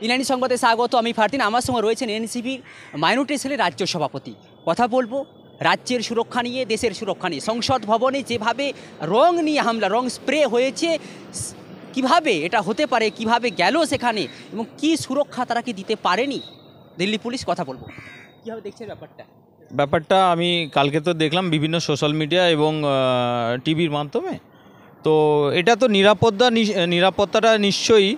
ইনানি সংবাদে স্বাগত। আমি ফারদিন। আমার সঙ্গে রয়েছেন এনসিপির মাইনরিটি সেলের রাজ্য সভাপতি। কথা বলবো রাজ্যের সুরক্ষা নিয়ে, দেশের সুরক্ষা নিয়ে। সংসদ ভবনে যেভাবে রং নিয়ে হামলা, রং স্প্রে হয়েছে, কিভাবে এটা হতে পারে, কিভাবে গেল সেখানে, এবং কি সুরক্ষা তারা কি দিতে পারেনি দিল্লি পুলিশ, কথা বলবো। কীভাবে দেখছেন ব্যাপারটা আমি কালকে তো দেখলাম বিভিন্ন সোশ্যাল মিডিয়া এবং টিভির মাধ্যমে। তো এটা তো নিরাপত্তাটা নিশ্চয়ই,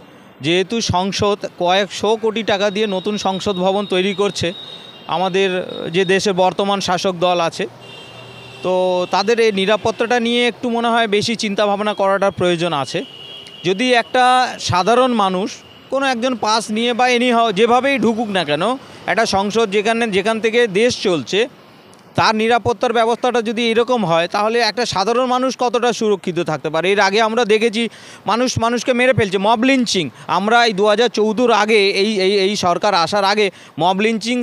যেহেতু সংসদ কয়েকশো কোটি টাকা দিয়ে নতুন সংসদ ভবন তৈরি করছে আমাদের যে দেশের বর্তমান শাসক দল আছে, তো তাদের এই নিরাপত্তাটা নিয়ে একটু মনে হয় বেশি চিন্তাভাবনা করাটার প্রয়োজন আছে। যদি একটা সাধারণ মানুষ কোনো একজন পাস নিয়ে বা এনিহাও যেভাবেই ঢুকুক না কেন, একটা সংসদ যেখান থেকে দেশ চলছে তার নিরাপত্তার ব্যবস্থাটা যদি এরকম হয়, তাহলে একটা সাধারণ মানুষ কতটা সুরক্ষিত থাকতে পারে। এর আগে আমরা দেখেছি মানুষকে মেরে ফেলছে, মব লিঞ্চিং। আমরা এই 2014 আগে এই সরকার আসার আগে মব লিঞ্চিং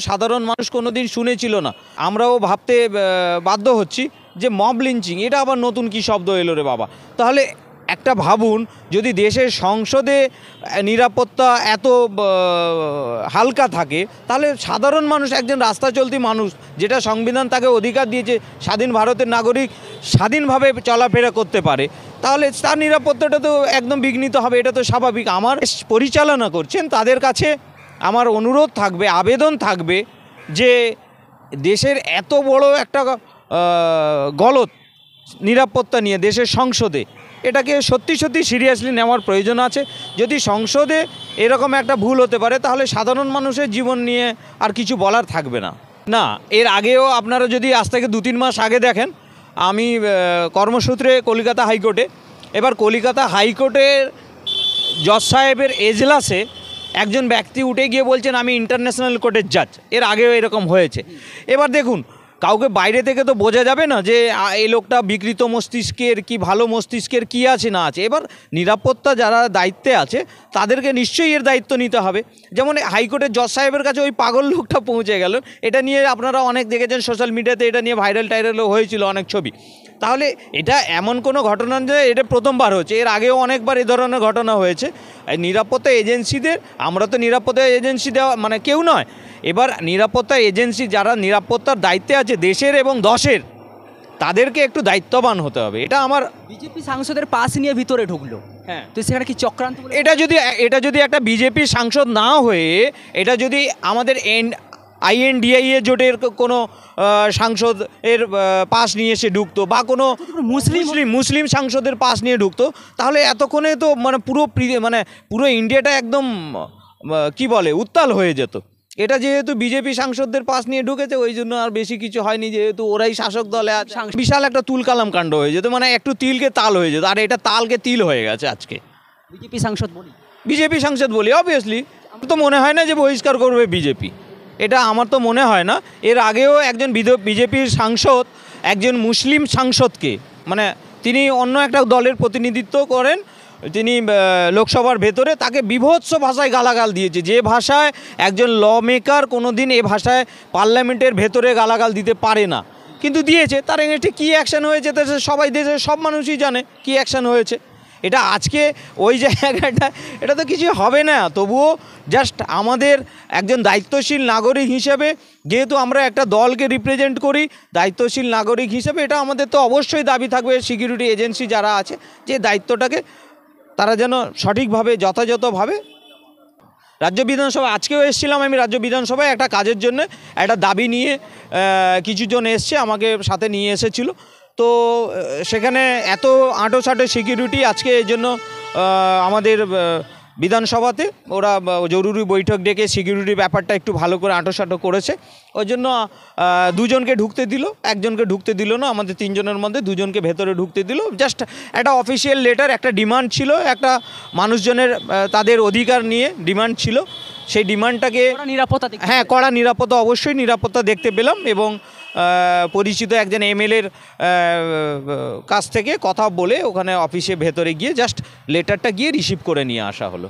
সাধারণ মানুষ কোনো দিন শুনেছিল না। আমরাও ভাবতে বাধ্য হচ্ছি যে মব লিঞ্চিং এটা আবার নতুন কি শব্দ এলো রে বাবা। তাহলে একটা ভাবুন, যদি দেশের সংসদে নিরাপত্তা এত হালকা থাকে, তাহলে সাধারণ মানুষ, একজন রাস্তা চলতি মানুষ, যেটা সংবিধান তাকে অধিকার দিয়েছে স্বাধীন ভারতের নাগরিক স্বাধীনভাবে চলাফেরা করতে পারে, তাহলে তার নিরাপত্তাটা তো একদম বিঘ্নিত হবে। এটা তো স্বাভাবিক। আমার পরিচালনা করছেন তাদের কাছে আমার অনুরোধ থাকবে, আবেদন থাকবে, যে দেশের এত বড় একটা গলত নিরাপত্তা নিয়ে দেশের সংসদে, এটাকে সত্যি সিরিয়াসলি নেওয়ার প্রয়োজন আছে। যদি সংসদে এরকম একটা ভুল হতে পারে, তাহলে সাধারণ মানুষের জীবন নিয়ে আর কিছু বলার থাকবে না। এর আগেও আপনারা যদি আজ থেকে 2-3 মাস আগে দেখেন, আমি কর্মসূত্রে কলকাতা হাইকোর্টে, এবার কলকাতা হাইকোর্টের জজ সাহেবের এজলাসে একজন ব্যক্তি উঠে গিয়ে বলছেন আমি ইন্টারন্যাশনাল কোর্টের জাজ। এর আগেও এরকম হয়েছে। এবার দেখুন, কাউকে বাইরে থেকে তো বোঝা যাবে না যে এই লোকটা বিকৃত মস্তিষ্কের কি ভালো মস্তিষ্কের কি আছে না আছে। এবার নিরাপত্তা যারা দায়িত্বে আছে তাদেরকে নিশ্চয়ই এর দায়িত্ব নিতে হবে। যেমন হাইকোর্টের জজ সাহেবের কাছে ওই পাগল লোকটা পৌঁছে গেল, এটা নিয়ে আপনারা অনেক দেখেছেন সোশ্যাল মিডিয়াতে, এটা নিয়ে ভাইরালও হয়েছিল অনেক ছবি। তাহলে এটা এমন কোনো ঘটনা যে এটা প্রথমবার হচ্ছে, এর আগেও অনেকবার এ ধরনের ঘটনা হয়েছে। নিরাপত্তা এজেন্সিদের, আমরা তো নিরাপত্তা এজেন্সি দেওয়া মানে কেউ নয়, এবার নিরাপত্তা এজেন্সি যারা নিরাপত্তার দায়িত্বে আছে দেশের এবং দশের, তাদেরকে একটু দায়িত্ববান হতে হবে। এটা আমার বিজেপি সাংসদের পাস নিয়ে ভিতরে ঢুকলো, হ্যাঁ, তো সেখানে কি চক্রান্ত? এটা যদি একটা বিজেপি সাংসদ না হয়ে, এটা যদি আমাদের INDIA জোটের কোনো সাংসদ এর পাস নিয়ে এসে ঢুকতো, বা কোনো মুসলিম সাংসদের পাস নিয়ে ঢুকতো, তাহলে এতক্ষণে তো পুরো ইন্ডিয়াটা একদম কি বলে উত্তাল হয়ে যেত। এটা যেহেতু বিজেপি সাংসদদের পাস নিয়ে ঢুকেছে, ওই জন্য আর বেশি কিছু হয়নি, যেহেতু ওরাই শাসক দলে আছে। বিশাল একটা তুলকালাম কাণ্ড হয়ে যেত, মানে একটু তিলকে তাল হয়ে যেত, আর এটা তালকে তিল হয়ে গেছে আজকে। বিজেপি সাংসদ বলি অবভিয়াসলি। আমার তো মনে হয় না যে বহিষ্কার করবে বিজেপি, এটা আমার তো মনে হয় না। এর আগেও একজন বিজেপির সাংসদ একজন মুসলিম সাংসদকে, মানে তিনি অন্য একটা দলের প্রতিনিধিত্ব করেন, তিনি লোকসভার ভেতরে তাকে বীভৎস ভাষায় গালাগাল দিয়েছে, যে ভাষায় একজন ল মেকার কোনো দিন এ ভাষায় পার্লামেন্টের ভেতরে গালাগাল দিতে পারে না, কিন্তু দিয়েছে। তার এগেইনস্টে কী অ্যাকশান হয়েছে তা সবাই, দেশের সব মানুষই জানে কী অ্যাকশান হয়েছে। এটা আজকে ওই জায়গাটা, এটা তো কিছু হবে না। তবুও জাস্ট আমাদের একজন দায়িত্বশীল নাগরিক হিসেবে, যেহেতু আমরা একটা দলকে রিপ্রেজেন্ট করি, দায়িত্বশীল নাগরিক হিসেবে এটা আমাদের তো অবশ্যই দাবি থাকবে সিকিউরিটি এজেন্সি যারা আছে, যে দায়িত্বটাকে তারা যেন সঠিকভাবে যথাযথভাবে। রাজ্য বিধানসভা আজকেও এসেছিলাম আমি, রাজ্য বিধানসভায় একটা কাজের জন্য একটা দাবি নিয়ে কিছুজন এসছে, আমাকে সাথে নিয়ে এসেছিল। তো সেখানে এত আঁটো সিকিউরিটি আজকে এর জন্য আমাদের বিধানসভাতে ওরা জরুরি বৈঠক ডেকে সিকিউরিটি ব্যাপারটা একটু ভালো করে আঁটো করেছে। ওই জন্য দুজনকে ঢুকতে দিল, একজনকে ঢুকতে দিল না। আমাদের 3 জনের মধ্যে 2 জনকে ভেতরে ঢুকতে দিল। জাস্ট একটা অফিসিয়াল লেটার, একটা ডিমান্ড ছিল, একটা মানুষজনের তাদের অধিকার নিয়ে ডিমান্ড ছিল। সেই ডিমান্ডটাকে কড়া নিরাপত্তা, অবশ্যই নিরাপত্তা দেখতে পেলাম। এবং পরিচিত একজন MLA-র কাছ থেকে কথা বলে ওখানে অফিসে ভেতরে গিয়ে জাস্ট লেটারটা গিয়ে রিসিভ করে নিয়ে আসা হলো।